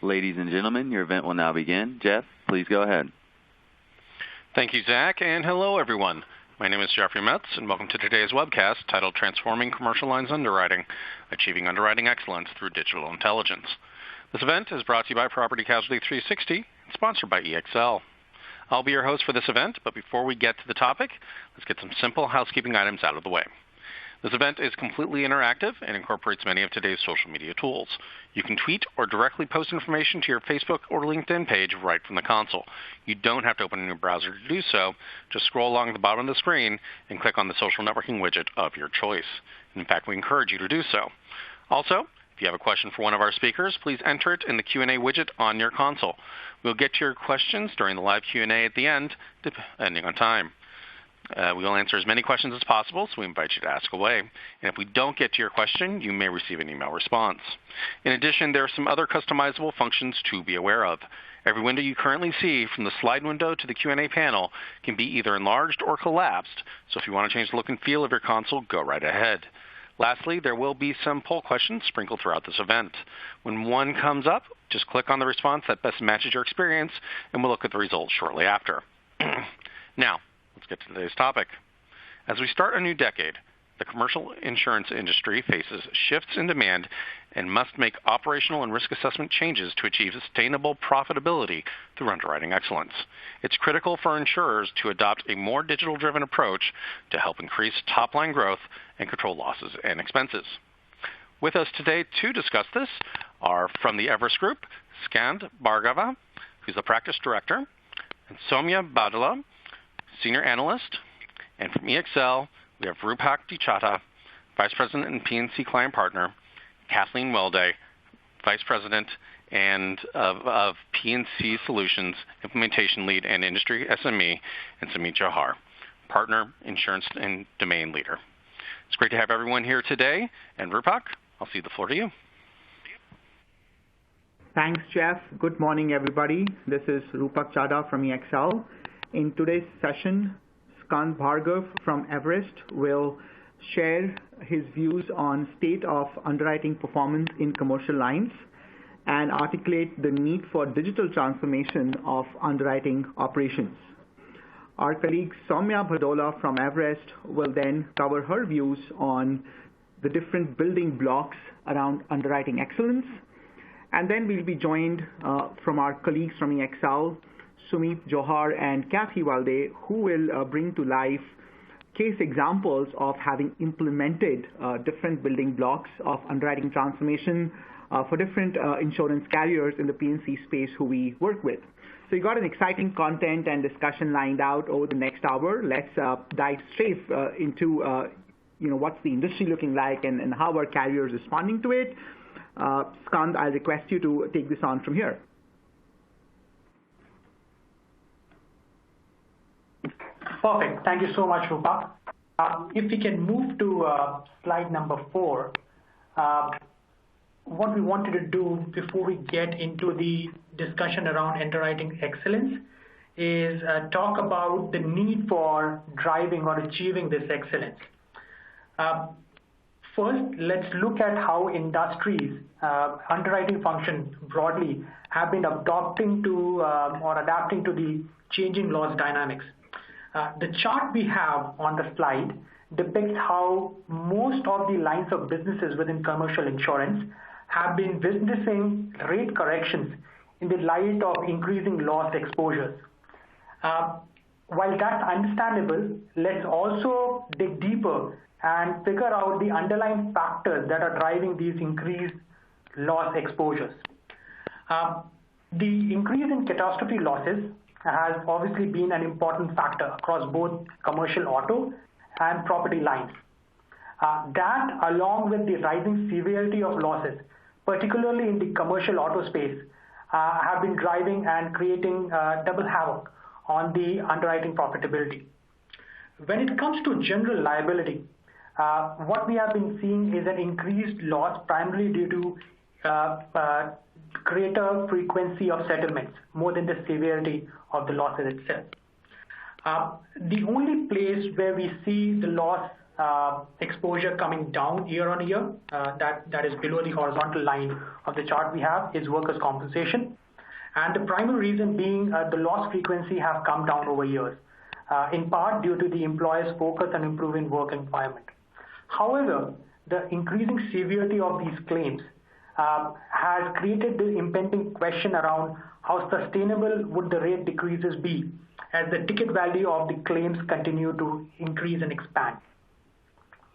Ladies and gentlemen, your event will now begin. Jeff, please go ahead. Thank you, Zach, and hello, everyone. My name is Jeffrey Metz, and welcome to today's webcast titled Transforming Commercial Lines Underwriting, Achieving Underwriting Excellence Through Digital Intelligence. This event is brought to you by Property Casualty 360 and sponsored by EXL. I'll be your host for this event, but before we get to the topic, let's get some simple housekeeping items out of the way. This event is completely interactive and incorporates many of today's social media tools. You can tweet or directly post information to your Facebook or LinkedIn page right from the console. You don't have to open a new browser to do so. Just scroll along the bottom of the screen and click on the social networking widget of your choice. In fact, we encourage you to do so. Also, if you have a question for one of our speakers, please enter it in the Q&A widget on your console. We'll get to your questions during the live Q&A at the end, depending on time. We will answer as many questions as possible, so we invite you to ask away. And if we don't get to your question, you may receive an email response. In addition, there are some other customizable functions to be aware of. Every window you currently see, from the slide window to the Q&A panel, can be either enlarged or collapsed. So if you want to change the look and feel of your console, go right ahead. Lastly, there will be some poll questions sprinkled throughout this event. When one comes up, just click on the response that best matches your experience, and we'll look at the results shortly after. Now, let's get to today's topic. As we start a new decade, the commercial insurance industry faces shifts in demand and must make operational and risk assessment changes to achieve sustainable profitability through underwriting excellence. It's critical for insurers to adopt a more digital-driven approach to help increase top-line growth and control losses and expenses. With us today to discuss this are from the Everest Group, Skand Bhargava, who's the practice director, and Soumya Badala, Senior Analyst, and from EXL, we have Rupak Dichata, Vice President and PNC Client Partner, Kathleen Welday, Vice President and of PNC Solutions, Implementation Lead and Industry SME, and Samit Johar, Partner, Insurance and Domain Leader. It's great to have everyone here today, and Rupak, I'll cede the floor to you. Thanks, Jeff. Good morning, everybody. This is Rupak Chada from EXL. In today's session, Skand Bhargav from Everest will share his views on state of underwriting performance in commercial lines and articulate the need for digital transformation of underwriting operations. Our colleague Soumya Badala from Everest will then cover her views on the different building blocks around underwriting excellence. And then we'll be joined from our colleagues from EXL, Samit Johar and Kathy Welday, who will bring to life case examples of having implemented different building blocks of underwriting transformation for different insurance carriers in the P&C space who we work with. So you got an exciting content and discussion lined out over the next hour. Let's dive straight into what's the industry looking like and how are carriers responding to it. Skand, I'll request you to take this on from here. Perfect. Thank you so much, Rupak. If we can move to slide number 4, what we wanted to do before we get into the discussion around underwriting excellence is talk about the need for driving or achieving this excellence. First, let's look at how industries, underwriting function broadly, have been adapting to the changing loss dynamics. The chart we have on the slide depicts how most of the lines of businesses within commercial insurance have been witnessing rate corrections in the light of increasing loss exposures. While that's understandable, let's also dig deeper and figure out the underlying factors that are driving these increased loss exposures. The increase in catastrophe losses has obviously been an important factor across both commercial auto and property lines. That, along with the rising severity of losses, particularly in the commercial auto space, have been driving and creating double havoc on the underwriting profitability. When it comes to general liability, what we have been seeing is an increased loss primarily due to greater frequency of settlements, more than the severity of the losses itself. The only place where we see the loss exposure coming down year on year, that is below the horizontal line of the chart we have, is workers' compensation. And the primary reason being the loss frequency have come down over years, in part due to the employer's focus on improving work environment. However, the increasing severity of these claims has created the impending question around how sustainable would the rate decreases be as the ticket value of the claims continue to increase and expand.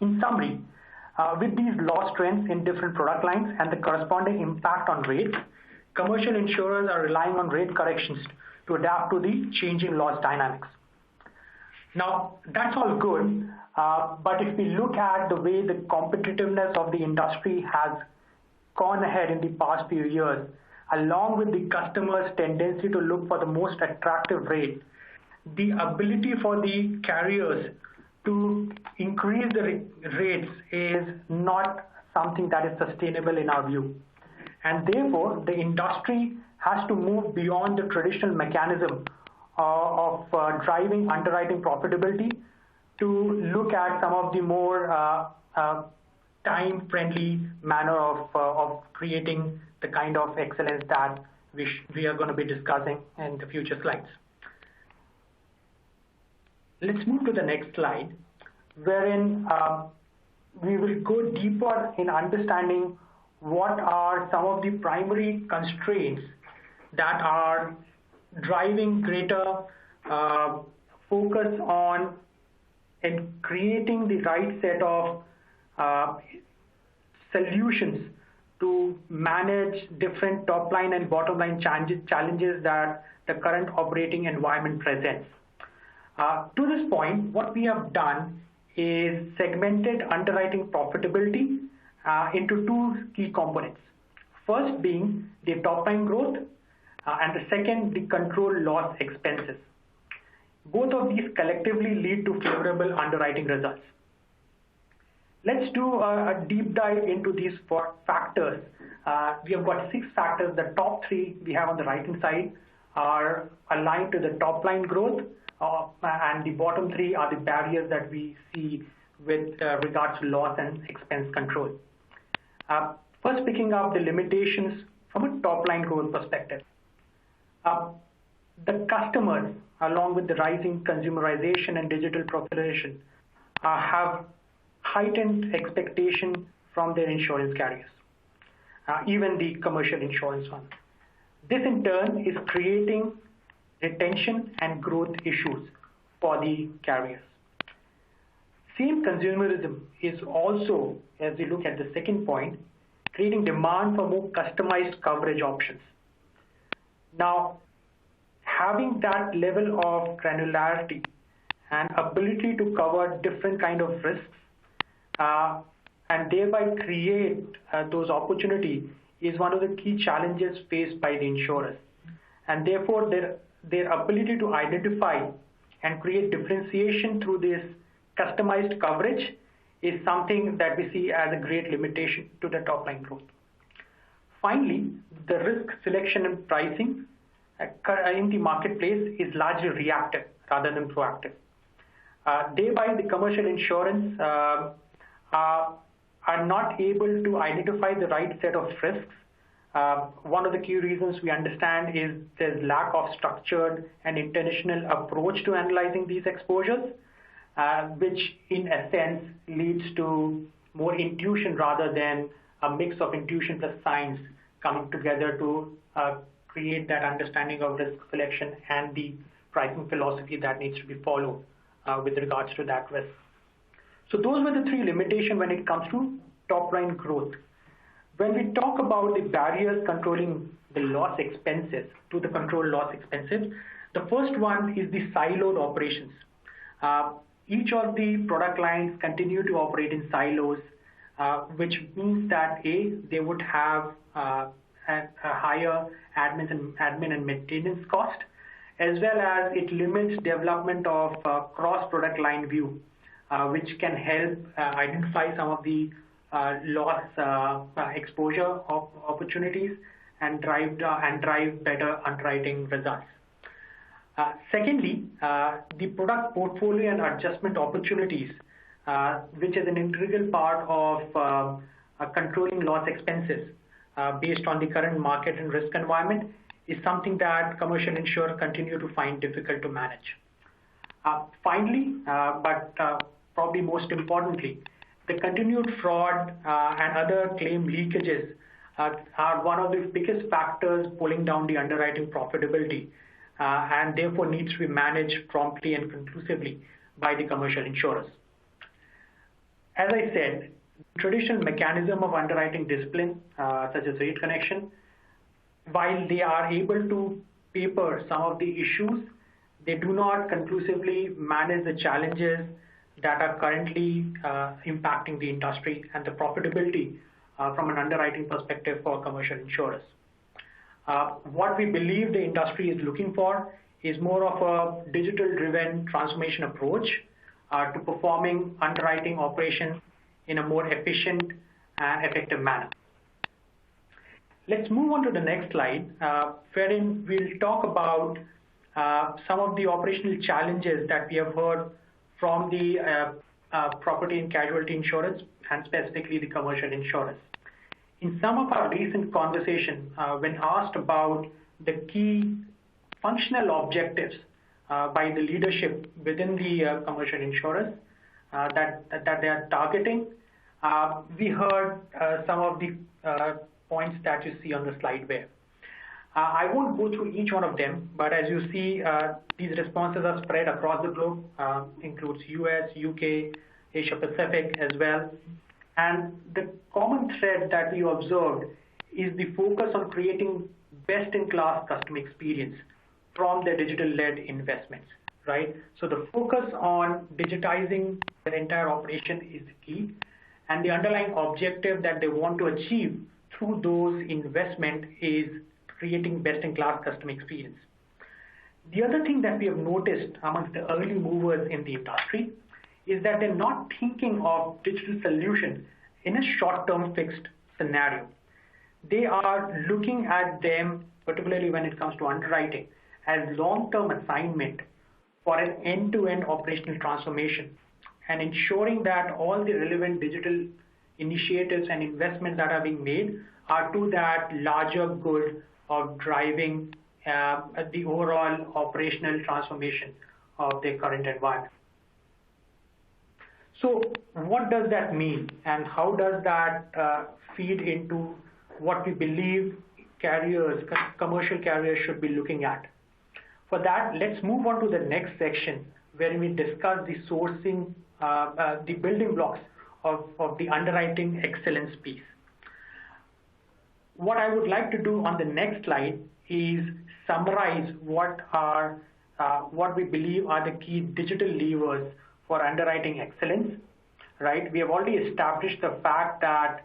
In summary, with these loss trends in different product lines and the corresponding impact on rates, commercial insurers are relying on rate corrections to adapt to the changing loss dynamics. Now, that's all good, but if we look at the way the competitiveness of the industry has gone ahead in the past few years, along with the customer's tendency to look for the most attractive rate, the ability for the carriers to increase the rates is not something that is sustainable in our view. And therefore, the industry has to move beyond the traditional mechanism of driving underwriting profitability to look at some of the more time-friendly manner of creating the kind of excellence that we are going to be discussing in the future slides. Let's move to the next slide, wherein we will go deeper in understanding what are some of the primary constraints that are driving greater focus on and creating the right set of solutions to manage different top line and bottom line challenges that the current operating environment presents. To this point, what we have done is segmented underwriting profitability into two key components. First being the top line growth, and the second, the controlled loss expenses. Both of these collectively lead to favorable underwriting results. Let's do a deep dive into these four factors. We have got 6 factors. The top 3 we have on the right-hand side are aligned to the top line growth, and the bottom 3 are the barriers that we see with regards to loss and expense control. First, picking up the limitations from a top line growth perspective. The customers, along with the rising consumerization and digital proliferation, have heightened expectation from their insurance carriers, even the commercial insurance one. This in turn is creating retention and growth issues for the carriers. Same consumerism is also, as we look at the second point, creating demand for more customized coverage options. Now, having that level of granularity and ability to cover different kind of risks and thereby create those opportunities is one of the key challenges faced by the insurers. And therefore, their ability to identify and create differentiation through this customized coverage is something that we see as a great limitation to the top line growth. Finally, the risk selection and pricing in the marketplace is largely reactive rather than proactive. Thereby, the commercial insurance are not able to identify the right set of risks. One of the key reasons we understand is there's lack of structured and intentional approach to analyzing these exposures, which in a sense leads to more intuition rather than a mix of intuition plus science coming together to create that understanding of risk selection and the pricing philosophy that needs to be followed with regards to that risk. So those were the 3 limitations when it comes to top line growth. When we talk about the barriers controlling the loss expenses to the controlled loss expenses, the first one is the siloed operations. Each of the product lines continue to operate in silos, which means that they would have a higher admin and maintenance cost, as well as it limits development of cross-product line view, which can help identify some of the loss exposure opportunities and drive better underwriting results. Secondly, the product portfolio and adjustment opportunities which is an integral part of controlling loss expenses based on the current market and risk environment, is something that commercial insurers continue to find difficult to manage. Finally, but probably most importantly, the continued fraud and other claim leakages are one of the biggest factors pulling down the underwriting profitability and therefore needs to be managed promptly and conclusively by the commercial insurers. As I said, the traditional mechanism of underwriting discipline, such as rate connection, while they are able to paper some of the issues, they do not conclusively manage the challenges that are currently impacting the industry and the profitability from an underwriting perspective for commercial insurers. What we believe the industry is looking for is more of a digital-driven transformation approach to performing underwriting operations in a more efficient and effective manner. Let's move on to the next slide, wherein we'll talk about some of the operational challenges that we have heard from the property and casualty insurers, and specifically the commercial insurers. In some of our recent conversations, when asked about the key functional objectives by the leadership within the commercial insurers that they are targeting, we heard some of the points that you see on the slide there. I won't go through each one of them, but as you see, these responses are spread across the globe, includes US, UK, Asia Pacific as well. And the common thread that we observed is the focus on creating best-in-class customer experience from their digital-led investments, right? So the focus on digitizing their entire operation is the key, and the underlying objective that they want to achieve through those investments is creating best-in-class customer experience. The other thing that we have noticed amongst the early movers in the industry is that they're not thinking of digital solution in a short-term fixed scenario. They are looking at them, particularly when it comes to underwriting, as long-term assignment for an end-to-end operational transformation and ensuring that all the relevant digital initiatives and investments that are being made are to that larger good of driving the overall operational transformation of their current environment. So what does that mean, and how does that feed into what we believe commercial carriers should be looking at? For that, let's move on to the next section where we discuss the sourcing, the building blocks of the underwriting excellence piece. What I would like to do on the next slide is summarize what we believe are the key digital levers for underwriting excellence, right? We have already established the fact that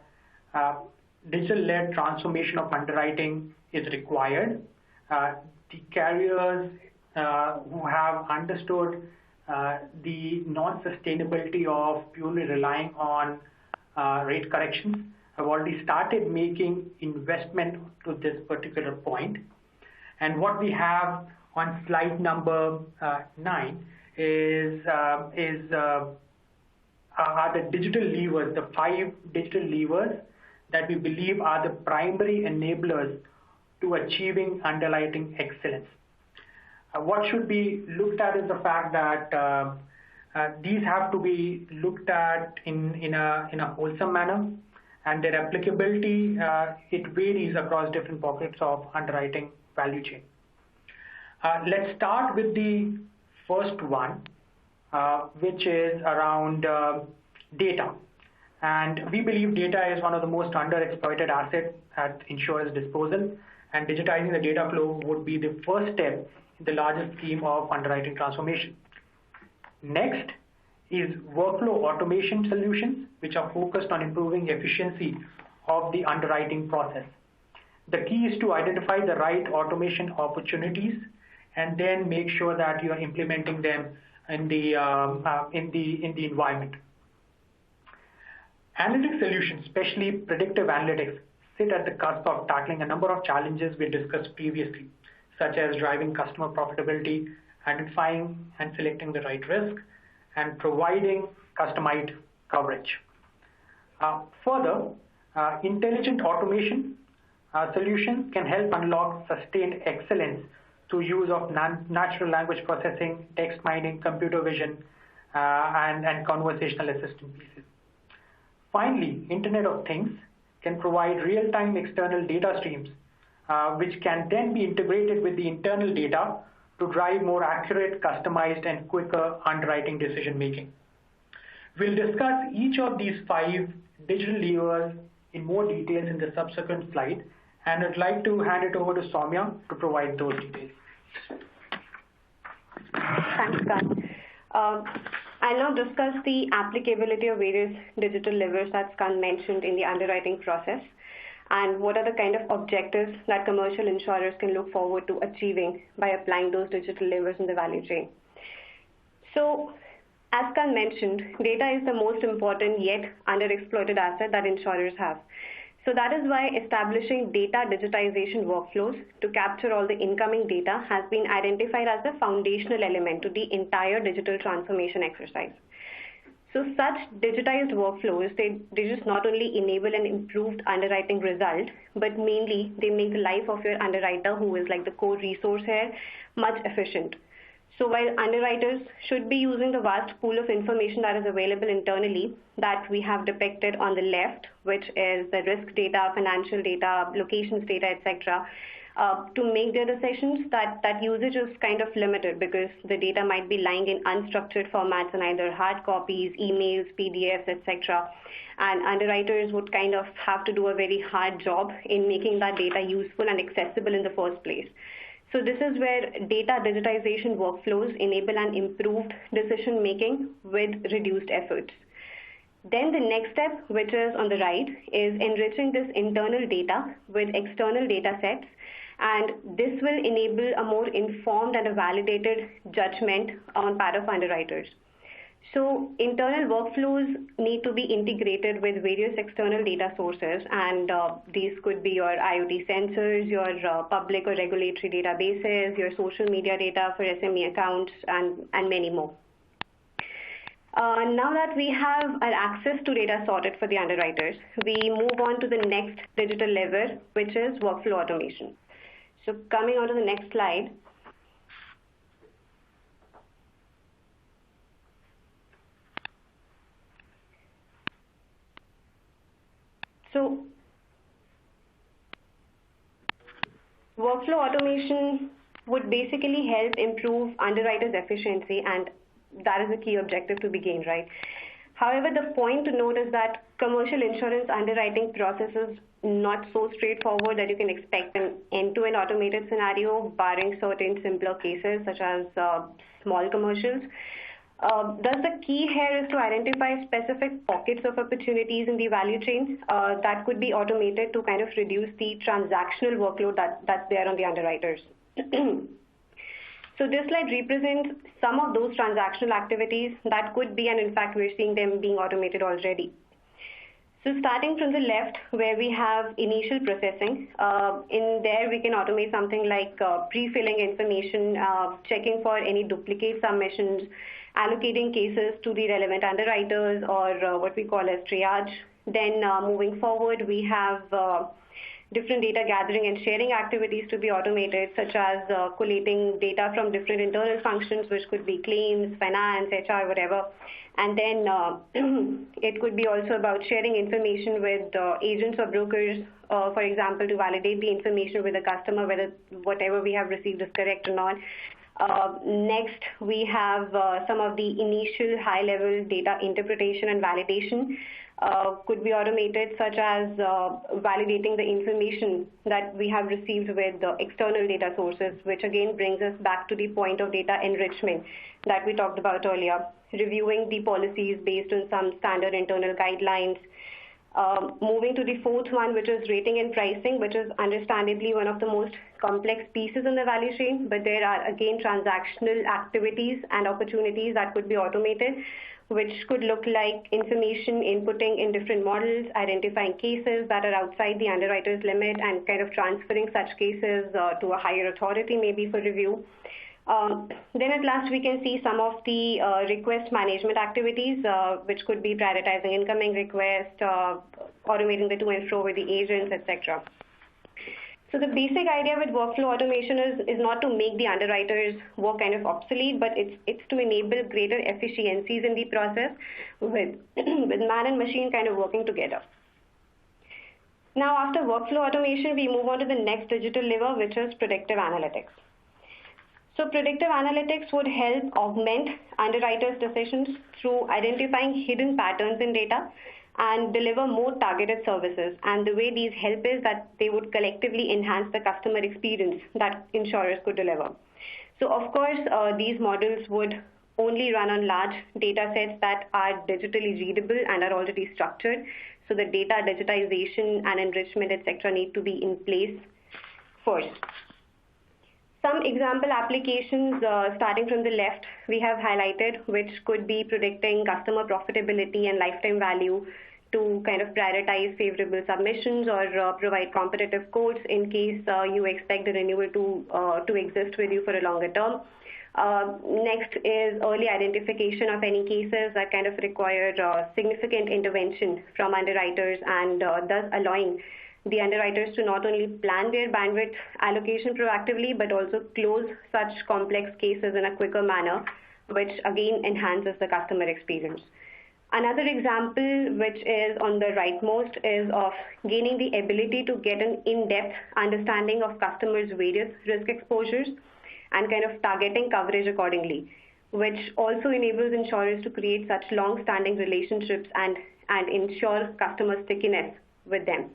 digital-led transformation of underwriting is required. The carriers who have understood the non-sustainability of purely relying on rate corrections have already started making investment to this particular point. And what we have on slide number 9 are the digital levers, the 5 digital levers that we believe are the primary enablers to achieving underwriting excellence. What should be looked at is the fact that these have to be looked at in a wholesome manner, and their applicability, it varies across different pockets of underwriting value chain. Let's start with the first one, which is around data. And we believe data is one of the most underexploited assets at insurers' disposal, and digitizing the data flow would be the first step in the largest scheme of underwriting transformation. Next is workflow automation solutions, which are focused on improving efficiency of the underwriting process. The key is to identify the right automation opportunities and then make sure that you are implementing them in the environment. Analytic solutions, especially predictive analytics, sit at the cusp of tackling a number of challenges we discussed previously, such as driving customer profitability, identifying and selecting the right risk, and providing customized coverage. Further, intelligent automation solutions can help unlock sustained excellence through use of natural language processing, text mining, computer vision, and conversational assistant pieces. Finally, Internet of Things can provide real-time external data streams, which can then be integrated with the internal data to drive more accurate, customized, and quicker underwriting decision-making. We'll discuss each of these 5 digital levers in more details in the subsequent slide, and I'd like to hand it over to Soumya to provide those details. Thanks, Skan. I'll now discuss the applicability of various digital levers that Skan mentioned in the underwriting process, and what are the kind of objectives that commercial insurers can look forward to achieving by applying those digital levers in the value chain. So, as Skan mentioned, data is the most important yet underexploited asset that insurers have. So that is why establishing data digitization workflows to capture all the incoming data has been identified as the foundational element to the entire digital transformation exercise. So such digitized workflows, they just not only enable an improved underwriting result, but mainly they make the life of your underwriter, who is like the core resource here, much efficient. So while underwriters should be using the vast pool of information that is available internally that we have depicted on the left, which is the risk data, financial data, locations data, etc., to make their decisions, that usage is kind of limited because the data might be lying in unstructured formats in either hard copies, emails, PDFs, etc. And underwriters would kind of have to do a very hard job in making that data useful and accessible in the first place. So this is where data digitization workflows enable an improved decision-making with reduced efforts. Then the next step, which is on the right, is enriching this internal data with external data sets, and this will enable a more informed and a validated judgment on part of underwriters. So internal workflows need to be integrated with various external data sources, and these could be your IoT sensors, your public or regulatory databases, your social media data for SME accounts, and many more. Now that we have our access to data sorted for the underwriters, we move on to the next digital lever, which is workflow automation. So coming on to the next slide. So workflow automation would basically help improve underwriters' efficiency, and that is a key objective to be gained, right? However, the point to note is that commercial insurance underwriting process is not so straightforward that you can expect an end-to-end automated scenario, barring certain simpler cases such as small commercials. Thus, the key here is to identify specific pockets of opportunities in the value chain that could be automated to kind of reduce the transactional workload that's there on the underwriters. So this slide represents some of those transactional activities that could be, and in fact, we're seeing them being automated already. So starting from the left, where we have initial processing, in there we can automate something like pre-filling information, checking for any duplicate submissions, allocating cases to the relevant underwriters, or what we call as triage. Then moving forward, we have different data gathering and sharing activities to be automated, such as collating data from different internal functions, which could be claims, finance, HR, whatever. And then it could be also about sharing information with agents or brokers, for example, to validate the information with the customer, whether whatever we have received is correct or not. Next, we have some of the initial high-level data interpretation and validation could be automated, such as validating the information that we have received with the external data sources, which again brings us back to the point of data enrichment that we talked about earlier, reviewing the policies based on some standard internal guidelines. Moving to the fourth one, which is rating and pricing, which is understandably one of the most complex pieces in the value chain, but there are again transactional activities and opportunities that could be automated, which could look like information inputting in different models, identifying cases that are outside the underwriter's limit and kind of transferring such cases to a higher authority maybe for review. Then at last, we can see some of the request management activities, which could be prioritizing incoming requests, automating the to and fro with the agents, etc. So the basic idea with workflow automation is not to make the underwriters' work kind of obsolete, but it's to enable greater efficiencies in the process with man and machine kind of working together. Now, after workflow automation, we move on to the next digital lever, which is predictive analytics. So predictive analytics would help augment underwriters' decisions through identifying hidden patterns in data and deliver more targeted services. And the way these help is that they would collectively enhance the customer experience that insurers could deliver. So of course, these models would only run on large data sets that are digitally readable and are already structured. So the data digitization and enrichment, etc., need to be in place first. Some example applications, starting from the left, we have highlighted, which could be predicting customer profitability and lifetime value to kind of prioritize favorable submissions or provide competitive quotes in case you expect the renewal to exist with you for a longer term. Next is early identification of any cases that kind of require significant intervention from underwriters, and thus allowing the underwriters to not only plan their bandwidth allocation proactively, but also close such complex cases in a quicker manner, which again enhances the customer experience. Another example, which is on the rightmost, is of gaining the ability to get an in-depth understanding of customers' various risk exposures and kind of targeting coverage accordingly, which also enables insurers to create such long-standing relationships and ensure customer stickiness with them.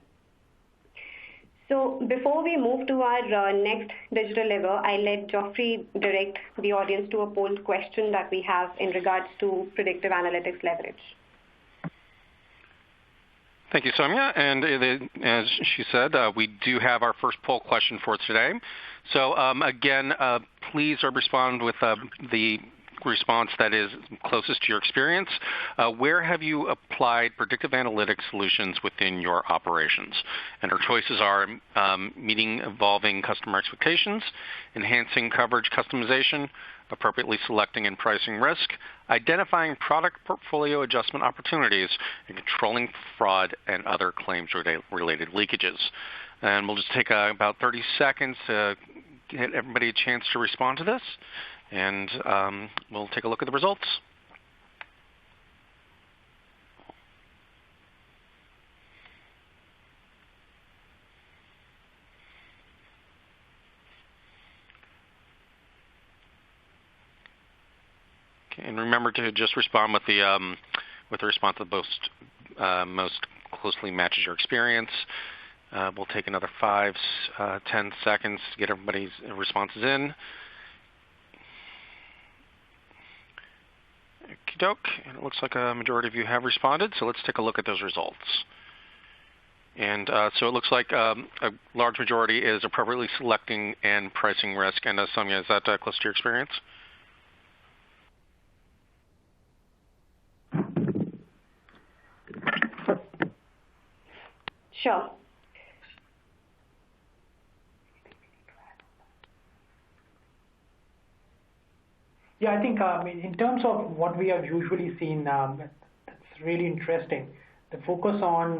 So before we move to our next digital lever, I let Geoffrey direct the audience to a poll question that we have in regards to predictive analytics leverage. Thank you, Soumya. And as she said, we do have our first poll question for today. So again, please respond with the response that is closest to your experience. Where have you applied predictive analytics solutions within your operations? And our choices are meeting evolving customer expectations, enhancing coverage customization, appropriately selecting and pricing risk, identifying product portfolio adjustment opportunities, and controlling fraud and other claims-related leakages. And we'll just take about 30 seconds to get everybody a chance to respond to this. And we'll take a look at the results. Okay, and remember to just respond with the response that most closely matches your experience. We'll take another 5-10 seconds to get everybody's responses in. Okey-doke, and it looks like a majority of you have responded, so let's take a look at those results. And so it looks like a large majority is appropriately selecting and pricing risk. And Soumya, is that close to your experience? Sure. Yeah, I think in terms of what we have usually seen, that's really interesting. The focus on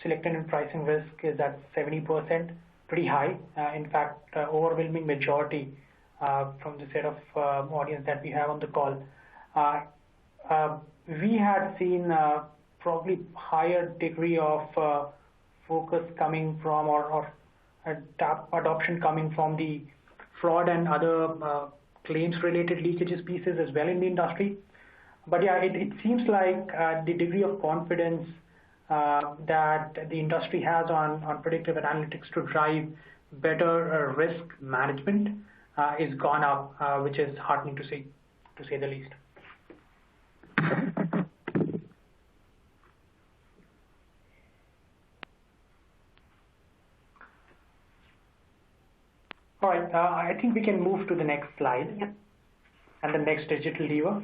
selecting and pricing risk is at 70%, pretty high. In fact, overwhelming majority from the set of audience that we have on the call. We had seen probably higher degree of focus coming from or adoption coming from the fraud and other claims-related leakages pieces as well in the industry. But yeah, it seems like the degree of confidence that the industry has on predictive analytics to drive better risk management is gone up, which is heartening to say the least. All right, I think we can move to the next slide. Yep. And the next digital lever.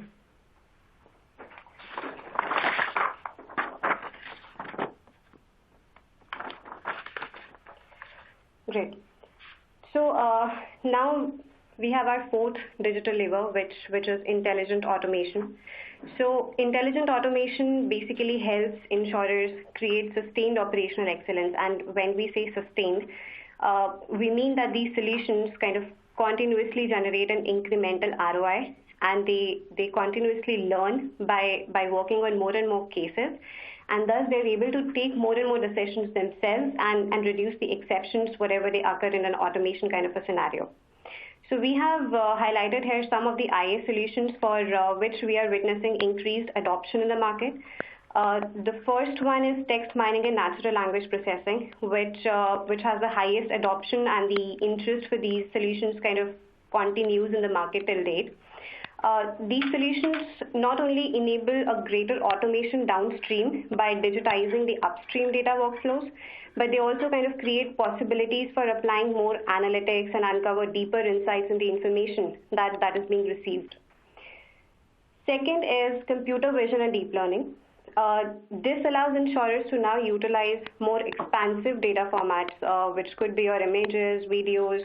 Great. So now we have our fourth digital lever, which is intelligent automation. So intelligent automation basically helps insurers create sustained operational excellence. And when we say sustained, we mean that these solutions kind of continuously generate an incremental ROI, and they continuously learn by working on more and more cases. And thus they're able to take more and more decisions themselves and reduce the exceptions wherever they occur in an automation kind of a scenario. So we have highlighted here some of the IA solutions for which we are witnessing increased adoption in the market. The first one is text mining and natural language processing, which has the highest adoption, and the interest for these solutions kind of continues in the market till date. These solutions not only enable a greater automation downstream by digitizing the upstream data workflows, but they also kind of create possibilities for applying more analytics and uncover deeper insights in the information that is being received. Second is computer vision and deep learning. This allows insurers to now utilize more expansive data formats, which could be your images, videos,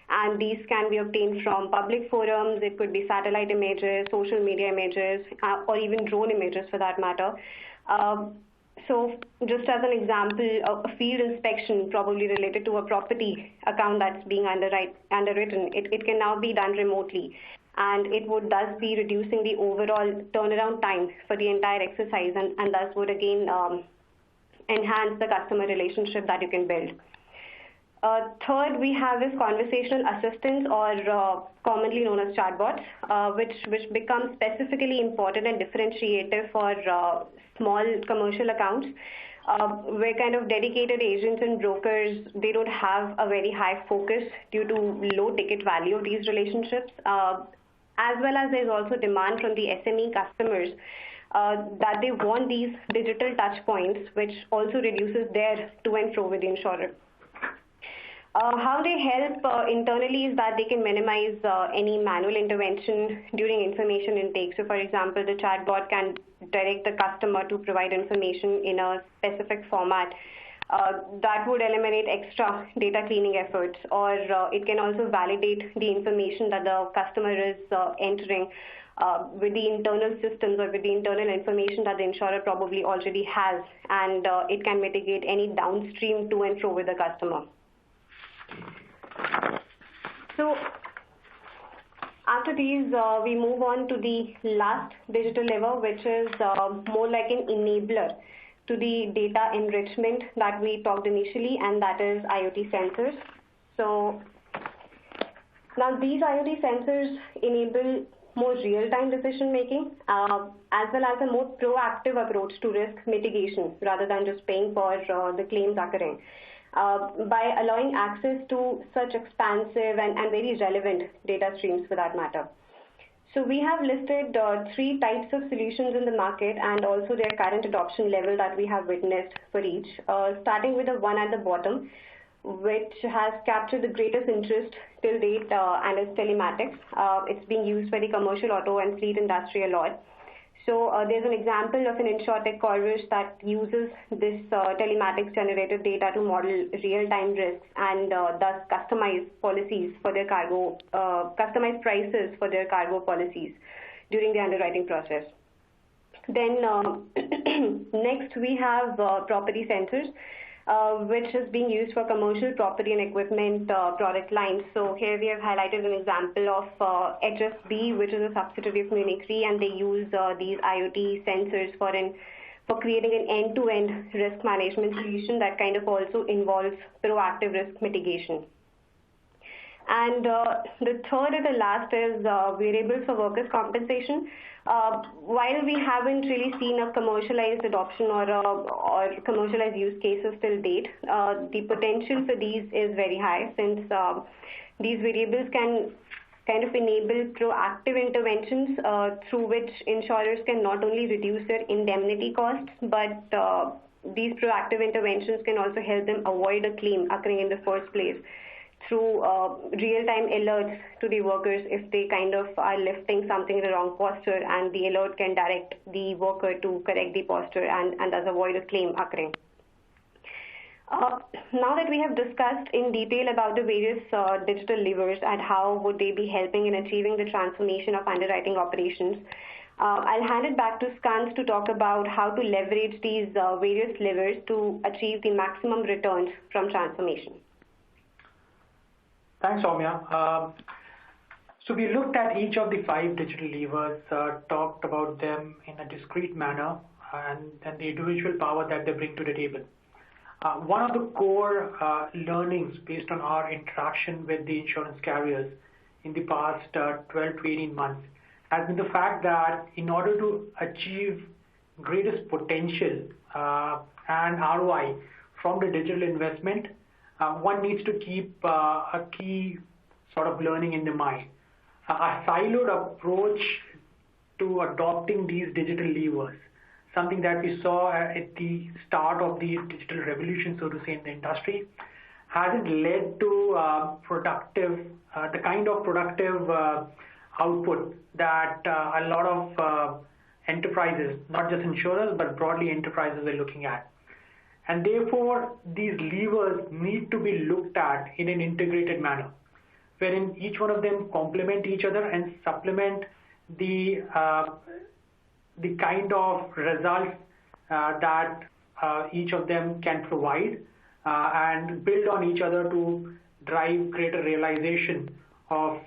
and these can be obtained from public forums. It could be satellite images, social media images, or even drone images for that matter. So just as an example, a field inspection probably related to a property account that's being underwritten, it can now be done remotely. And it would thus be reducing the overall turnaround time for the entire exercise, and thus would again enhance the customer relationship that you can build. Third, we have this conversational assistants, or commonly known as chatbots, which become specifically important and differentiated for small commercial accounts, where kind of dedicated agents and brokers, they don't have a very high focus due to low ticket value of these relationships, as well as there's also demand from the SME customers that they want these digital touch points, which also reduces their to and fro with the insurer. How they help internally is that they can minimize any manual intervention during information intake. So for example, the chatbot can direct the customer to provide information in a specific format. That would eliminate extra data cleaning efforts, or it can also validate the information that the customer is entering with the internal systems or with the internal information that the insurer probably already has, and it can mitigate any downstream to and fro with the customer. So after these, we move on to the last digital lever, which is more like an enabler to the data enrichment that we talked initially, and that is IoT sensors. So now these IoT sensors enable more real-time decision making, as well as a more proactive approach to risk mitigation rather than just paying for the claims occurring, by allowing access to such expansive and very relevant data streams for that matter. So we have listed 3 types of solutions in the market, and also their current adoption level that we have witnessed for each, starting with the one at the bottom, which has captured the greatest interest till date, and is telematics. It's being used by the commercial auto and fleet industry a lot. So there's an example of an insurtech Corvus that uses this telematics generated data to model real-time risks and thus customize policies for their cargo, customize prices for their cargo policies during the underwriting process. Then next we have property sensors, which is being used for commercial property and equipment product lines. So here we have highlighted an example of HSB, which is a subsidiary of Munich Re, and they use these IoT sensors for creating an end-to-end risk management solution that kind of also involves proactive risk mitigation. And the third and the last is variables for workers' compensation. While we haven't really seen a commercialized adoption or commercialized use cases till date, the potential for these is very high, since these variables can kind of enable proactive interventions through which insurers can not only reduce their indemnity costs, but these proactive interventions can also help them avoid a claim occurring in the first place through real-time alerts to the workers if they kind of are lifting something in the wrong posture, and the alert can direct the worker to correct the posture and thus avoid a claim occurring. Now that we have discussed in detail about the various digital levers and how would they be helping in achieving the transformation of underwriting operations, I'll hand it back to Skand to talk about how to leverage these various levers to achieve the maximum returns from transformation. Thanks, Soumya. So we looked at each of the 5 digital levers, talked about them in a discrete manner, and the individual power that they bring to the table. One of the core learnings based on our interaction with the insurance carriers in the past 12 to 18 months has been the fact that in order to achieve greatest potential and ROI from the digital investment, one needs to keep a key sort of learning in the mind. A siloed approach to adopting these digital levers, something that we saw at the start of the digital revolution, so to say, in the industry, hasn't led to the kind of productive output that a lot of enterprises, not just insurers, but broadly enterprises are looking at. And therefore, these levers need to be looked at in an integrated manner, wherein each one of them complement each other and supplement the kind of results that each of them can provide and build on each other to drive greater realization of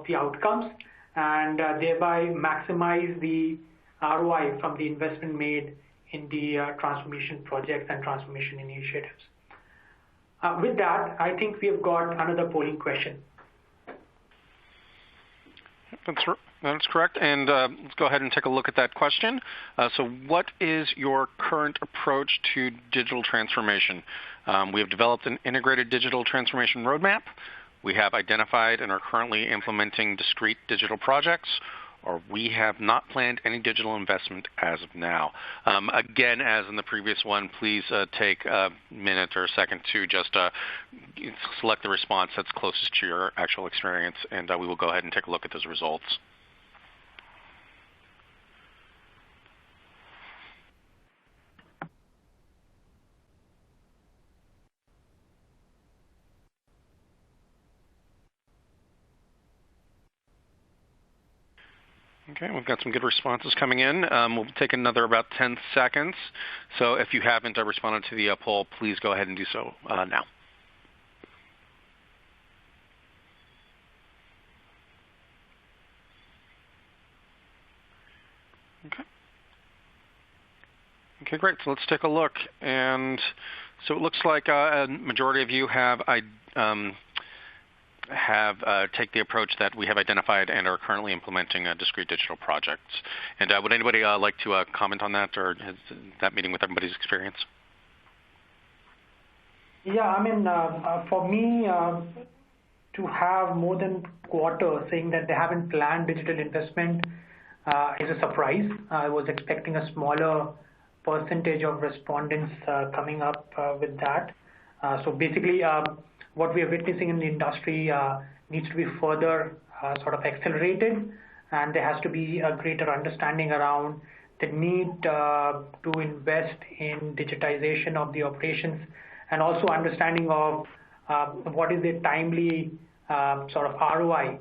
the outcomes and thereby maximize the ROI from the investment made in the transformation projects and transformation initiatives. With that, I think we have got another polling question. That's correct, and let's go ahead and take a look at that question. So what is your current approach to digital transformation? We have developed an integrated digital transformation roadmap. We have identified and are currently implementing discrete digital projects, or we have not planned any digital investment as of now. Again, as in the previous one, please take a minute or a second to just select the response that's closest to your actual experience, and we will go ahead and take a look at those results. Okay, we've got some good responses coming in. We'll take another about 10 seconds. So if you haven't responded to the poll, please go ahead and do so now. Okay, great. So let's take a look. And so it looks like a majority of you have take the approach that we have identified and are currently implementing discrete digital projects. And would anybody like to comment on that, or is that meeting with everybody's experience? Yeah, I mean, for me, to have more than a quarter saying that they haven't planned digital investment is a surprise. I was expecting a smaller percentage of respondents coming up with that. So basically, what we are witnessing in the industry needs to be further sort of accelerated, and there has to be a greater understanding around the need to invest in digitization of the operations, and also understanding of what is the timely sort of ROI,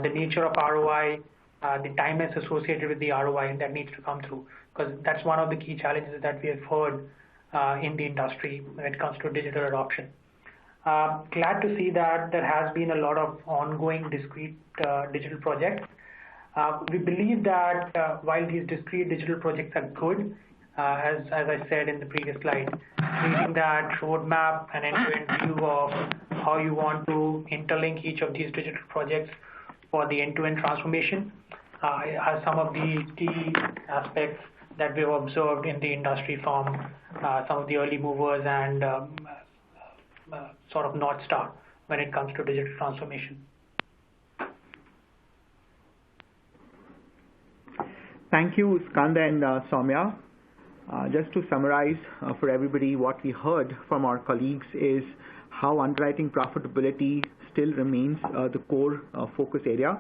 the nature of ROI, the timelines associated with the ROI that needs to come through, because that's one of the key challenges that we have heard in the industry when it comes to digital adoption. Glad to see that there has been a lot of ongoing discrete digital projects. We believe that while these discrete digital projects are good, as I said in the previous slide, creating that roadmap and end-to-end view of how you want to interlink each of these digital projects for the end-to-end transformation are some of the key aspects that we've observed in the industry from some of the early movers and sort of North Star when it comes to digital transformation. Thank you, Skanda and Soumya. Just to summarize for everybody, what we heard from our colleagues is how underwriting profitability still remains the core focus area.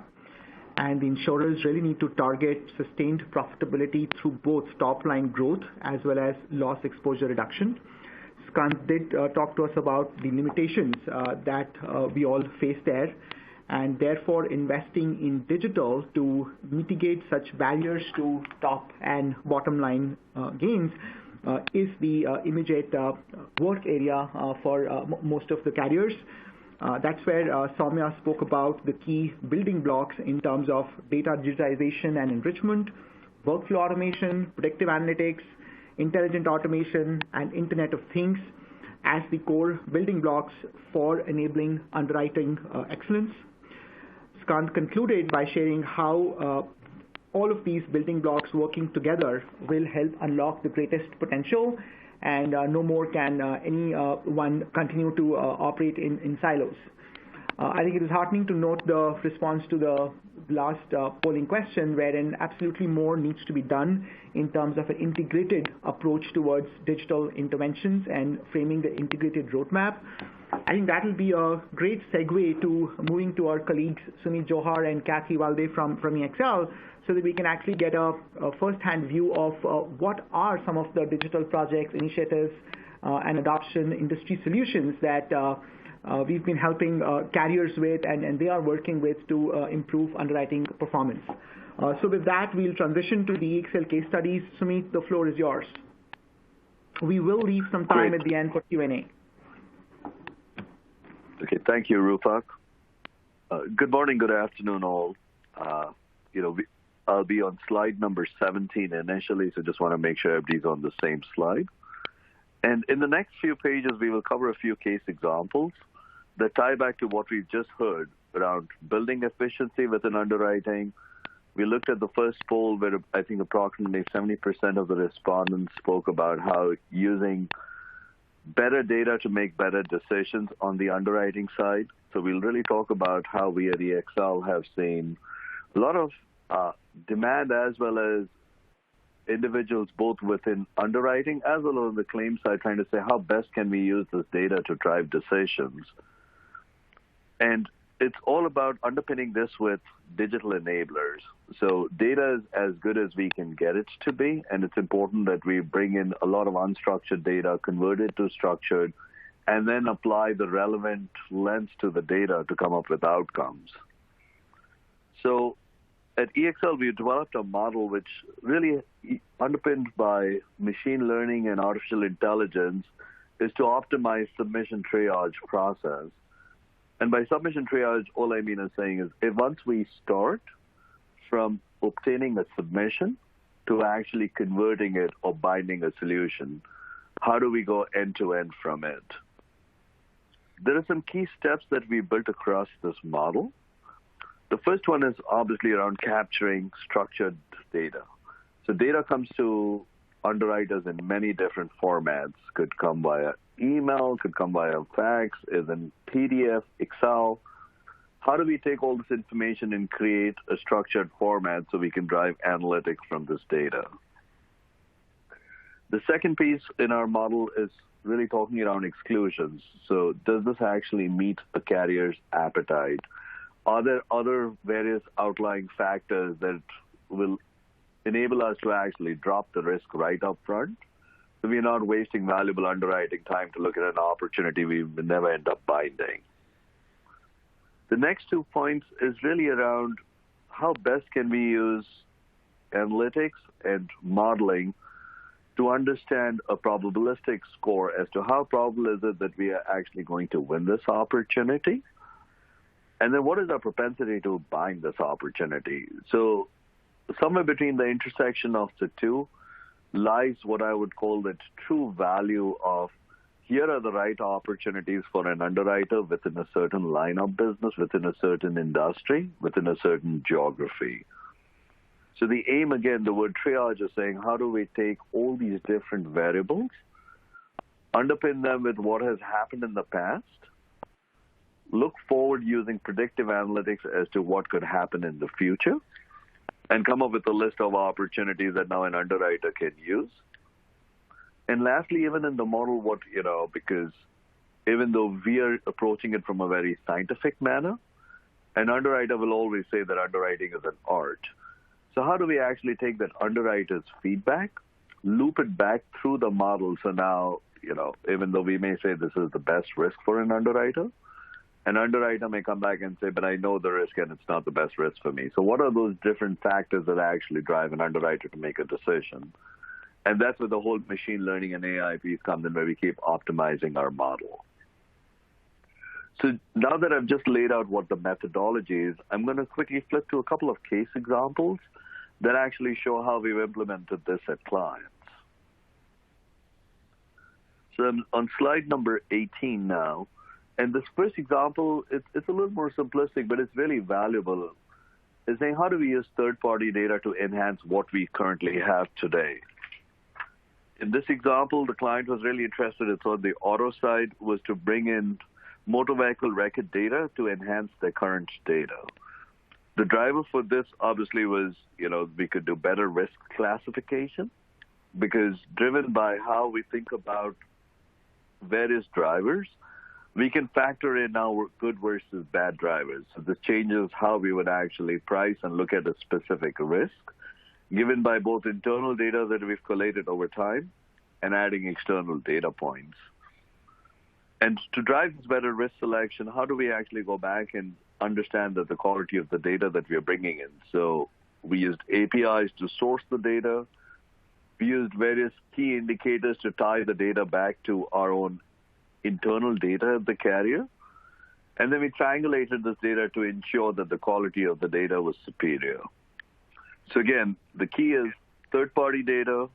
And the insurers really need to target sustained profitability through both top-line growth as well as loss exposure reduction. Skant did talk to us about the limitations that we all face there, and therefore investing in digital to mitigate such barriers to top and bottom line gains is the immediate work area for most of the carriers. That's where Soumya spoke about the key building blocks in terms of data digitization and enrichment, workflow automation, predictive analytics, intelligent automation, and Internet of Things as the core building blocks for enabling underwriting excellence. Skant concluded by sharing how all of these building blocks working together will help unlock the greatest potential, and no more can anyone continue to operate in silos. I think it is heartening to note the response to the last polling question, wherein absolutely more needs to be done in terms of an integrated approach towards digital interventions and framing the integrated roadmap. I think that will be a great segue to moving to our colleagues Sumit Johar and Kathy Valde from EXL, so that we can actually get a first-hand view of what are some of the digital projects, initiatives, and adoption industry solutions that we've been helping carriers with and they are working with to improve underwriting performance. So with that, we'll transition to the EXL case studies. Sumit, the floor is yours. We will leave some time at the end for Q&A. Okay, thank you, Rupak. Good morning, good afternoon, all. I'll be on slide number 17 initially, so just want to make sure everybody's on the same slide. And in the next few pages, we will cover a few case examples that tie back to what we've just heard around building efficiency within underwriting. We looked at the first poll where I think approximately 70% of the respondents spoke about how using better data to make better decisions on the underwriting side. So we'll really talk about how we at EXL have seen a lot of demand as well as individuals both within underwriting as well as on the claim side trying to say how best can we use this data to drive decisions. And it's all about underpinning this with digital enablers. So data is as good as we can get it to be, and it's important that we bring in a lot of unstructured data, convert it to structured, and then apply the relevant lens to the data to come up with outcomes. So at EXL, we developed a model which really underpinned by machine learning and artificial intelligence is to optimize submission triage process. And by submission triage, all I mean is saying is if once we start from obtaining a submission to actually converting it or binding a solution, how do we go end to end from it? There are some key steps that we built across this model. The first one is obviously around capturing structured data. So data comes to underwriters in many different formats. Could come via email, could come via fax, is in PDF, Excel. How do we take all this information and create a structured format so we can drive analytics from this data? The second piece in our model is really talking around exclusions. So does this actually meet a carrier's appetite? Are there other various outlying factors that will enable us to actually drop the risk right up front? So we're not wasting valuable underwriting time to look at an opportunity we will never end up binding. The next 2 points is really around how best can we use analytics and modeling to understand a probabilistic score as to how probable is it that we are actually going to win this opportunity? And then what is our propensity to bind this opportunity? So somewhere between the intersection of the two lies what I would call the true value of here are the right opportunities for an underwriter within a certain line of business, within a certain industry, within a certain geography. So the aim, again, the word triage is saying how do we take all these different variables, underpin them with what has happened in the past, look forward using predictive analytics as to what could happen in the future, and come up with a list of opportunities that now an underwriter can use. And lastly, even in the model, because even though we are approaching it from a very scientific manner, an underwriter will always say that underwriting is an art. So how do we actually take that underwriter's feedback, loop it back through the model, so now even though we may say this is the best risk for an underwriter may come back and say, but I know the risk and it's not the best risk for me. So what are those different factors that actually drive an underwriter to make a decision? And that's where the whole machine learning and AI piece comes in, where we keep optimizing our model. So now that I've just laid out what the methodology is, I'm going to quickly flip to a couple of case examples that actually show how we've implemented this at clients. So I'm on slide number 18 now. And this first example, it's a little more simplistic, but it's really valuable. It's saying, how do we use third-party data to enhance what we currently have today? In this example, the client was really interested, it's on the auto side, was to bring in motor vehicle record data to enhance their current data. The driver for this obviously was, we could do better risk classification, because driven by how we think about various drivers, we can factor in now good versus bad drivers. So this changes how we would actually price and look at a specific risk, given by both internal data that we've collated over time and adding external data points. And to drive this better risk selection, how do we actually go back and understand that the quality of the data that we are bringing in? So we used APIs to source the data. We used various key indicators to tie the data back to our own internal data at the carrier. And then we triangulated this data to ensure that the quality of the data was superior. So again, the key is third-party data,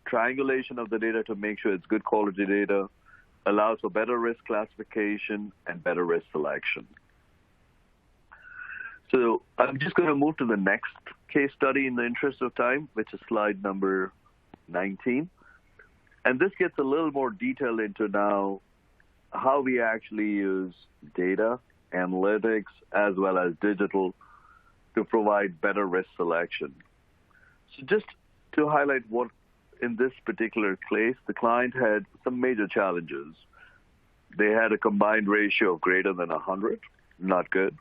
triangulation of the data to make sure it's good quality data, allows for better risk classification and better risk selection. So I'm just going to move to the next case study in the interest of time, which is slide number 19. And this gets a little more detail into now how we actually use data, analytics, as well as digital to provide better risk selection. So just to highlight what in this particular case, the client had some major challenges. They had a combined ratio of greater than 100, not good.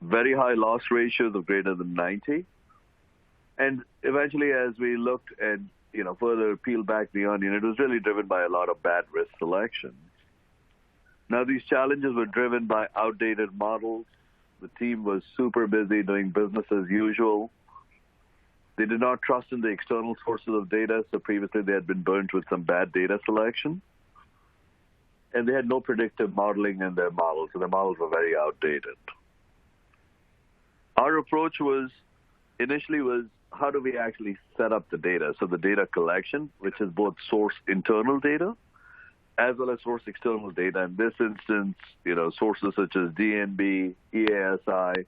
Very high loss ratios of greater than 90. And eventually, as we looked at, further peel back the onion, it was really driven by a lot of bad risk selection. Now, these challenges were driven by outdated models. The team was super busy doing business as usual. They did not trust in the external sources of data, so previously they had been burnt with some bad data selection. And they had no predictive modeling in their models, so their models were very outdated. Our approach initially was, how do we actually set up the data? So the data collection, which is both source internal data as well as source external data. In this instance, sources such as DNB, EASI.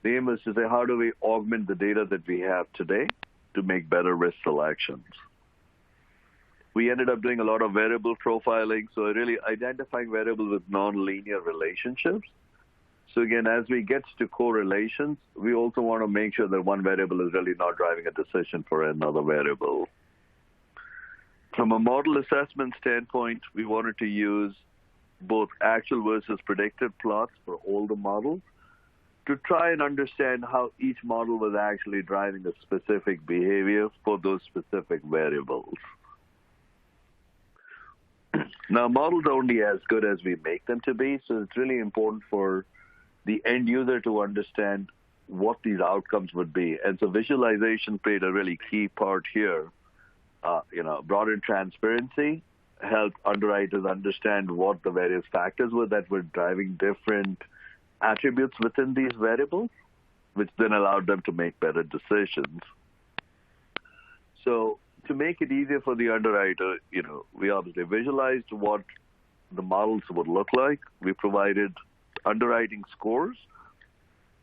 The aim is to say, how do we augment the data that we have today to make better risk selections? We ended up doing a lot of variable profiling, so really identifying variables with nonlinear relationships. So again, as we get to correlations, we also want to make sure that one variable is really not driving a decision for another variable. From a model assessment standpoint, we wanted to use both actual versus predicted plots for all the models to try and understand how each model was actually driving a specific behavior for those specific variables. Now, models are only as good as we make them to be, so it's really important for the end user to understand what these outcomes would be. And so visualization played a really key part here. Brought in transparency, helped underwriters understand what the various factors were that were driving different attributes within these variables, which then allowed them to make better decisions. So to make it easier for the underwriter, we obviously visualized what the models would look like. We provided underwriting scores,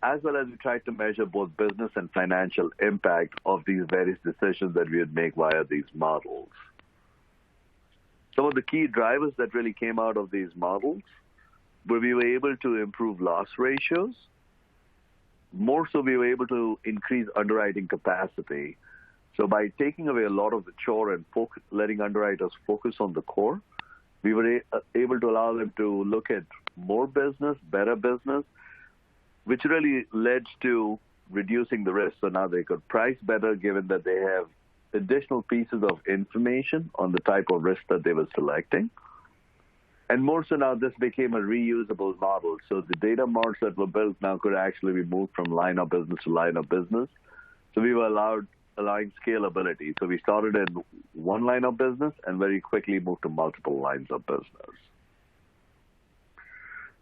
as well as we tried to measure both business and financial impact of these various decisions that we would make via these models. Some of the key drivers that really came out of these models were we were able to improve loss ratios. More so, we were able to increase underwriting capacity. So by taking away a lot of the chore and letting underwriters focus on the core, we were able to allow them to look at more business, better business, which really led to reducing the risk. So now they could price better given that they have additional pieces of information on the type of risk that they were selecting. And more so now, this became a reusable model. So the data marts that were built now could actually be moved from line of business to line of business. So we were allowing scalability. So we started in one line of business and very quickly moved to multiple lines of business.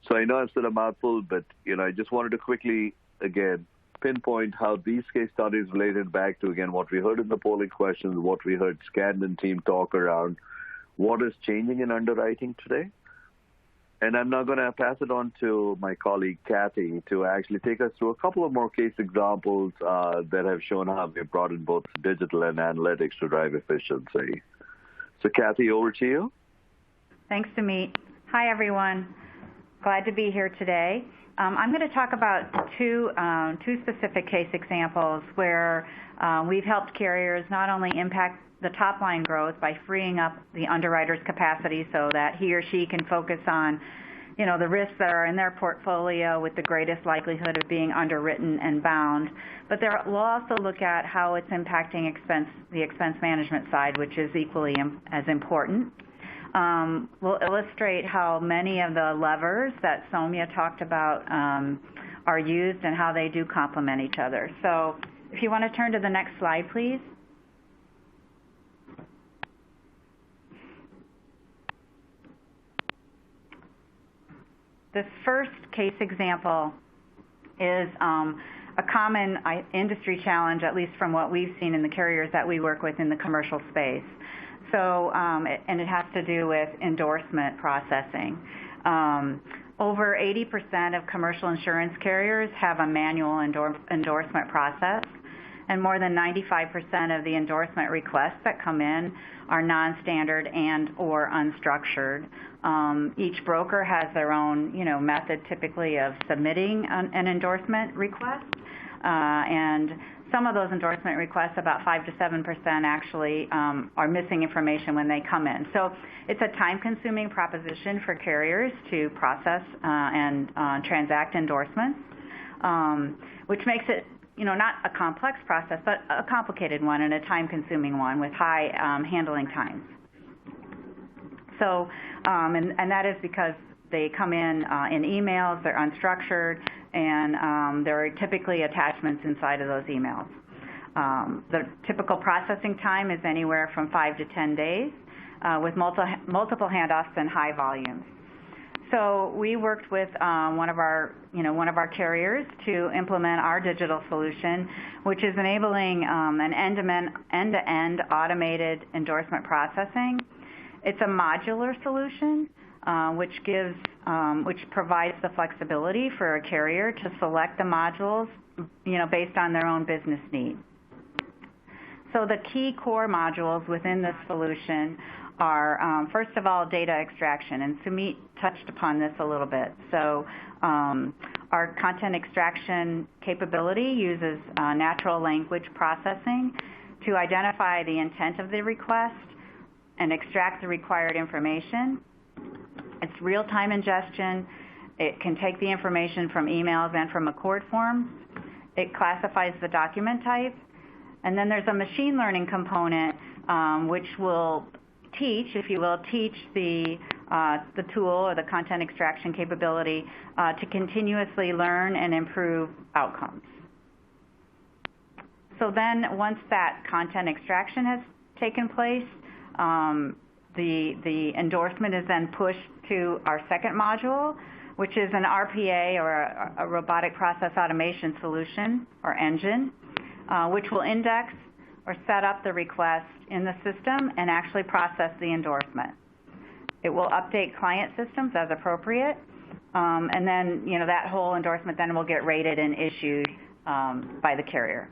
So I know I've said a mouthful, but I just wanted to quickly, again, pinpoint how these case studies related back to, again, what we heard in the polling questions, what we heard Scand and team talk around, what is changing in underwriting today. And I'm now going to pass it on to my colleague, Kathy, to actually take us through a couple of more case examples that have shown how we've brought in both digital and analytics to drive efficiency. So, Kathy, over to you. Thanks, Sumeet. Hi, everyone. Glad to be here today. I'm going to talk about two specific case examples where we've helped carriers not only impact the top line growth by freeing up the underwriter's capacity so that he or she can focus on, the risks that are in their portfolio with the greatest likelihood of being underwritten and bound. But we'll also look at how it's impacting the expense management side, which is equally as important. We'll illustrate how many of the levers that Soumya talked about are used and how they do complement each other. So if you want to turn to the next slide, please. This first case example is a common industry challenge, at least from what we've seen in the carriers that we work with in the commercial space. So, and it has to do with endorsement processing. Over 80% of commercial insurance carriers have a manual endorsement process, and more than 95% of the endorsement requests that come in are non-standard and or unstructured. Each broker has their own, method typically of submitting an endorsement request, and some of those endorsement requests, about 5 to 7% actually, are missing information when they come in. So it's a time-consuming proposition for carriers to process and transact endorsements, which makes it not a complex process, but a complicated one and a time-consuming one with high handling times. So, and that is because they come in emails, they're unstructured, and there are typically attachments inside of those emails. The typical processing time is anywhere from 5 to 10 days with multiple handoffs and high volumes. So we worked with one of our carriers to implement our digital solution, which is enabling an end-to-end automated endorsement processing. It's a modular solution, which provides the flexibility for a carrier to select the modules, based on their own business need. So the key core modules within this solution are, first of all, data extraction, and Sumeet touched upon this a little bit. So our content extraction capability uses natural language processing to identify the intent of the request and extract the required information. It's real-time ingestion. It can take the information from emails and from Accord forms. It classifies the document type. And then there's a machine learning component which will teach the tool or the content extraction capability to continuously learn and improve outcomes. So then once that content extraction has taken place, the endorsement is then pushed to our second module, which is an RPA or a robotic process automation solution or engine, which will index or set up the request in the system and actually process the endorsement. It will update client systems as appropriate, and then that whole endorsement then will get rated and issued by the carrier.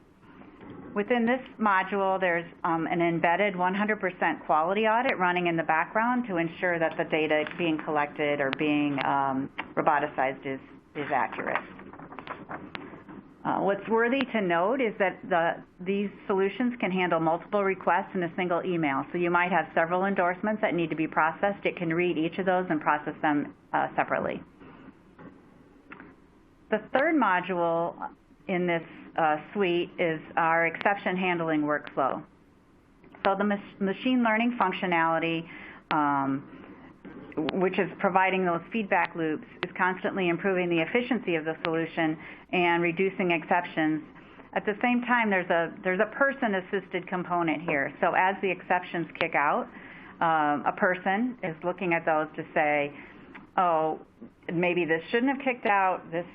Within this module, there's an embedded 100% quality audit running in the background to ensure that the data being collected or being roboticized is accurate. What's worthy to note is that these solutions can handle multiple requests in a single email. So you might have several endorsements that need to be processed. It can read each of those and process them separately. The third module in this suite is our exception handling workflow. So the machine learning functionality, which is providing those feedback loops, is constantly improving the efficiency of the solution and reducing exceptions. At the same time, there's a person-assisted component here. So as the exceptions kick out, a person is looking at those to say, oh, maybe this shouldn't have kicked out, this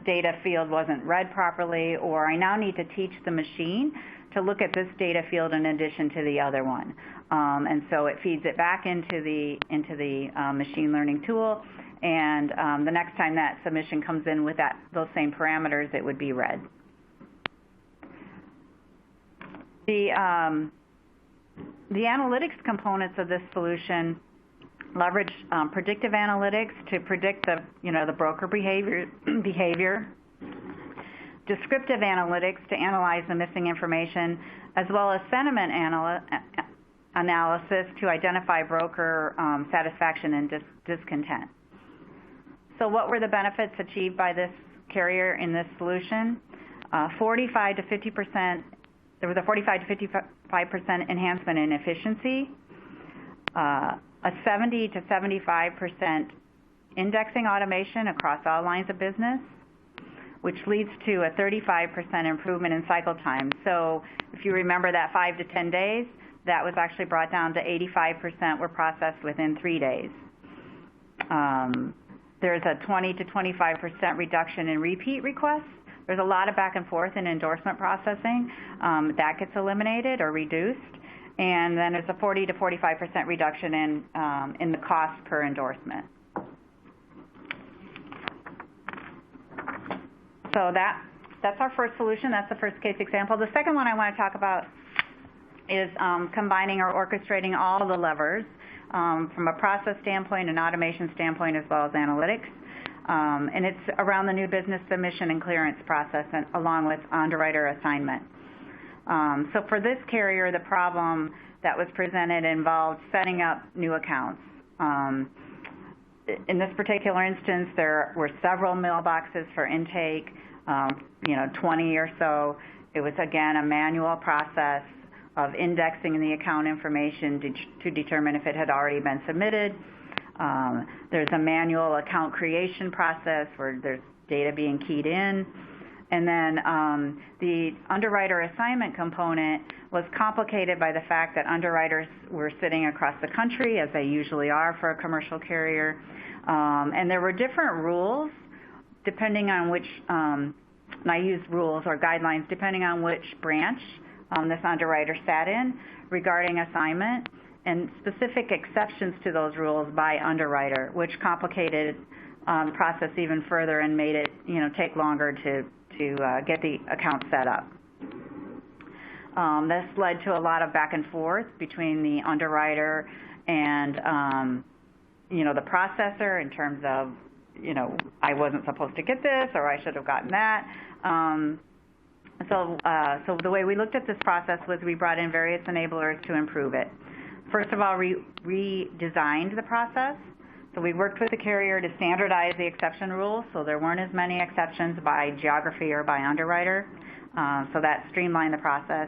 data field wasn't read properly, or I now need to teach the machine to look at this data field in addition to the other one. And so it feeds it back into the machine learning tool, and the next time that submission comes in with those same parameters, it would be read. The analytics components of this solution leverage predictive analytics to predict the broker behavior, descriptive analytics to analyze the missing information, as well as sentiment analysis to identify broker satisfaction and discontent. So what were the benefits achieved by this carrier in this solution? 45 to 50%. There was a 45 to 55% enhancement in efficiency, a 70 to 75% indexing automation across all lines of business, which leads to a 35% improvement in cycle time. So if you remember that 5 to 10 days, that was actually brought down to 85% were processed within 3 days. There's a 20 to 25% reduction in repeat requests. There's a lot of back and forth in endorsement processing. That gets eliminated or reduced. And then there's a 40 to 45% reduction in the cost per endorsement. So that's our first solution. That's the first case example. The second one I want to talk about is combining or orchestrating all the levers from a process standpoint, an automation standpoint, as well as analytics. And it's around the new business submission and clearance process, and along with underwriter assignment. So for this carrier, the problem that was presented involved setting up new accounts. In this particular instance, there were several mailboxes for intake, 20 or so. It was, again, a manual process of indexing the account information to determine if it had already been submitted. There's a manual account creation process where there's data being keyed in. And then the underwriter assignment component was complicated by the fact that underwriters were sitting across the country, as they usually are for a commercial carrier. And there were different rules depending on which, and I use rules or guidelines, depending on which branch this underwriter sat in regarding assignment, and specific exceptions to those rules by underwriter, which complicated the process even further and made it take longer to get the account set up. This led to a lot of back and forth between the underwriter and the processor in terms of I wasn't supposed to get this, or I should have gotten that. So the way we looked at this process was we brought in various enablers to improve it. First of all, we redesigned the process. So we worked with the carrier to standardize the exception rules, so there weren't as many exceptions by geography or by underwriter. So that streamlined the process.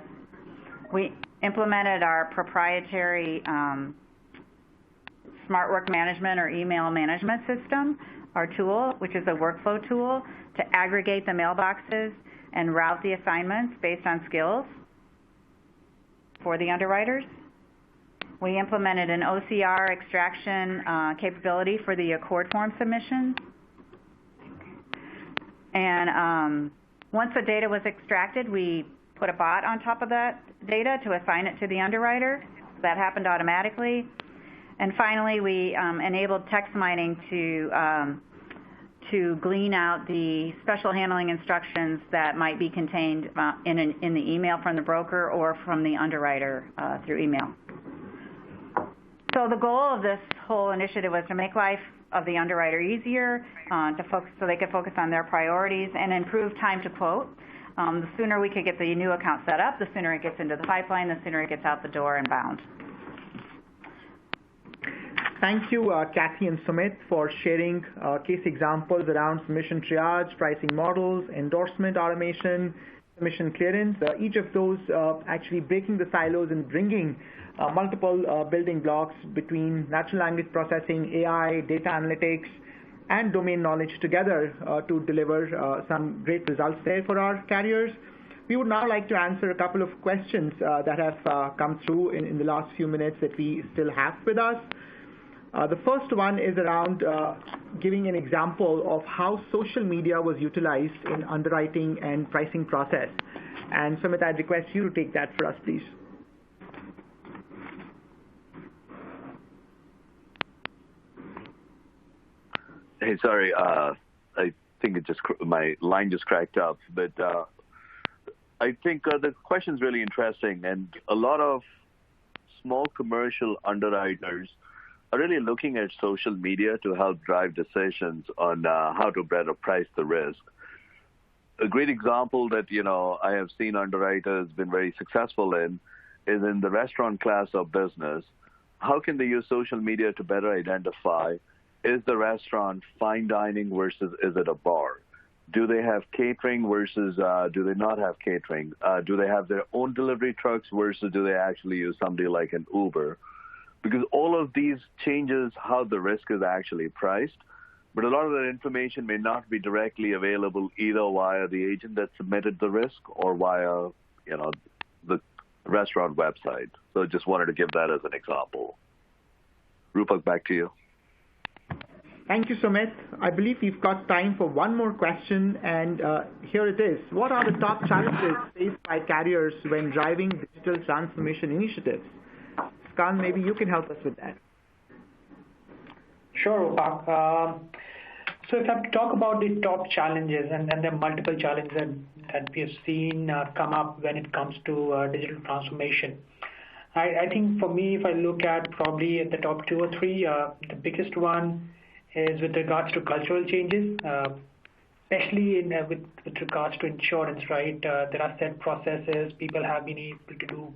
We implemented our proprietary smart work management or email management system, our tool, which is a workflow tool, to aggregate the mailboxes and route the assignments based on skills for the underwriters. We implemented an OCR extraction capability for the Accord form submission. And once the data was extracted, we put a bot on top of that data to assign it to the underwriter. That happened automatically. And finally, we enabled text mining to glean out the special handling instructions that might be contained in the email from the broker or from the underwriter through email. So the goal of this whole initiative was to make life of the underwriter easier, so they could focus on their priorities and improve time to quote. The sooner we could get the new account set up, the sooner it gets into the pipeline, the sooner it gets out the door and bound. Thank you, Kathy and Sumit, for sharing case examples around submission triage, pricing models, endorsement automation, transmission clearance, each of those actually breaking the silos and bringing multiple building blocks between natural language processing, AI, data analytics, and domain knowledge together to deliver some great results there for our carriers. We would now like to answer a couple of questions that have come through in the last few minutes that we still have with us. The first one is around giving an example of how social media was utilized in underwriting and pricing process. And Sumit, I'd request you to take that for us, please. Hey, sorry, I think my line just cracked up, but I think the question's really interesting, and a lot of small commercial underwriters are really looking at social media to help drive decisions on how to better price the risk. A great example that, I have seen underwriters been very successful in is in the restaurant class of business. How can they use social media to better identify, is the restaurant fine dining versus is it a bar? Do they have catering versus do they not have catering? Do they have their own delivery trucks versus do they actually use somebody like an Uber? Because all of these changes how the risk is actually priced, but a lot of that information may not be directly available either via the agent that submitted the risk or via, the restaurant website. So just wanted to give that as an example. Rupak, back to you. Thank you, Sumit. I believe we've got time for one more question, and here it is. What are the top challenges faced by carriers when driving digital transformation initiatives? Skan, maybe you can help us with that. Sure, Rupak. So if I have to talk about the top challenges, and there are multiple challenges that we have seen come up when it comes to digital transformation. I think for me, if I look at probably at the top 2 or 3, the biggest one is with regards to cultural changes, especially with regards to insurance, right? There are set processes. People have been able to do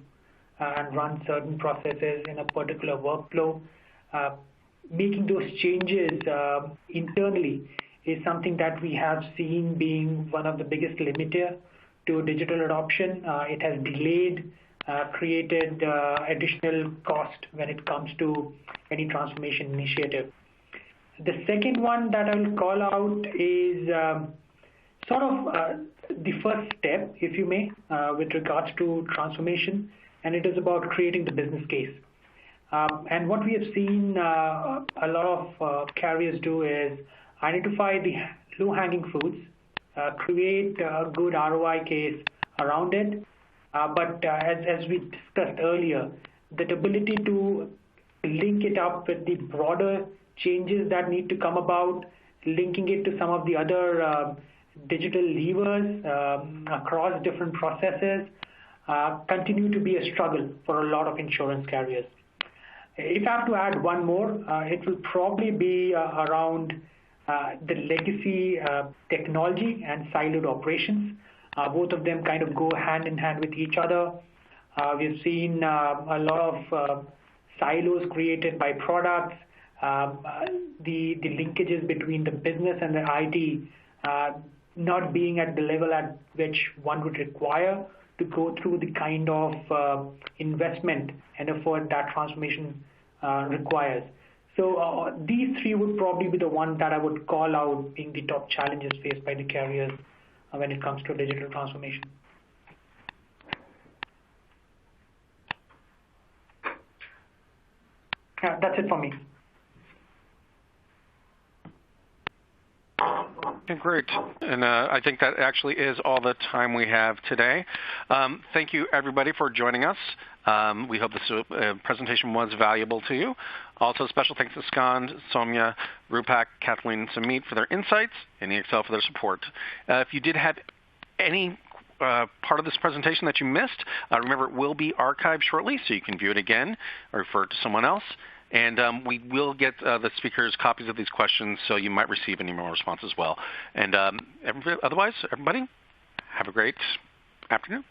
and run certain processes in a particular workflow. Making those changes internally is something that we have seen being one of the biggest limiter to digital adoption. It has delayed, created additional cost when it comes to any transformation initiative. The second one that I will call out is sort of the first step, if you may, with regards to transformation, and it is about creating the business case. And what we have seen a lot of carriers do is identify the low-hanging fruits, create a good ROI case around it. But as we discussed earlier, that ability to link it up with the broader changes that need to come about, linking it to some of the other digital levers across different processes, continue to be a struggle for a lot of insurance carriers. If I have to add one more, it will probably be around the legacy technology and siloed operations. Both of them kind of go hand in hand with each other. We've seen a lot of silos created by products, the linkages between the business and the IT not being at the level at which one would require to go through the kind of investment and effort that transformation requires. So these 3 would probably be the ones that I would call out being the top challenges faced by the carriers when it comes to digital transformation. That's it for me. Great. And I think that actually is all the time we have today. Thank you, everybody, for joining us. We hope this presentation was valuable to you. Also, special thanks to Skan, Soumya, Rupak, Kathleen, and Sumit for their insights, and EXL for their support. If you did have any part of this presentation that you missed, remember it will be archived shortly, so you can view it again or refer it to someone else. And we will get the speakers copies of these questions, so you might receive an email response as well. And otherwise, everybody, have a great afternoon.